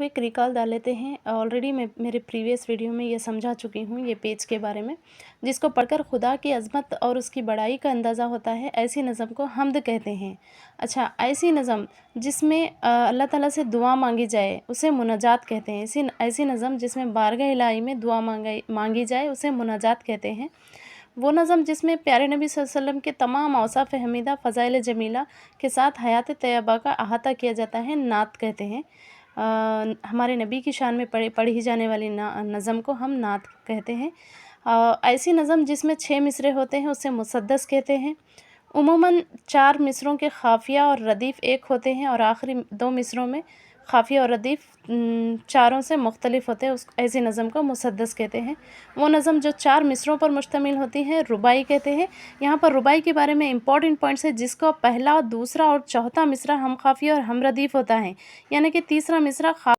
Quick recall डाल लेते हैं। ऑलरेडी मैं मेरे प्रीवियस वीडियो में ये समझा चुकी हूँ ये पेज के बारे में, जिसको पढ़कर खुदा की अज़मत और उसकी बड़ाई का अंदाज़ा होता है। ऐसी नज़म को हम्द कहते हैं। अच्छा, ऐसी नज़म जिसमें अल्लाह ताला से दुआ मांगी जाए उसे मुनाजात कहते हैं। ऐसी नज़म जिसमें बारगाह इलाही में दुआ मांगी जाए उसे मुनाजात कहते हैं। वो नज़म जिसमें प्यारे नबी सल्लल्लाहु अलैहि वसल्लम के तमाम औसाफ़ हमीदा फ़ज़ाइल जमीला के साथ हयात तैयबा का अहाता किया जाता है, नात कहते हैं। हमारे नबी की शान में पढ़ी जाने वाली नज़म को हम नात कहते हैं। ऐसी नज़म जिसमें 6 मिसरे होते हैं उसे मुसद्दस कहते हैं। उमूमन 4 मिसरों के ख़ाफ़िया और रदीफ़ एक होते हैं और आखिरी 2 मिसरों में ख़ाफ़िया और रदीफ़ चारों से मुख्तलिफ होते हैं। ऐसी नज़म को मुसद्दस कहते हैं। वो नज़म जो 4 मिसरों पर मुश्तमिल होती है रुबाई कहते हैं। यहाँ पर रुबाई के बारे में इम्पॉर्टेंट पॉइंट्स है, जिसका पहला, दूसरा और चौथा मिसरा हम ख़ाफ़िया और हम रदीफ़ होता है, यानी कि तीसरा मिसरा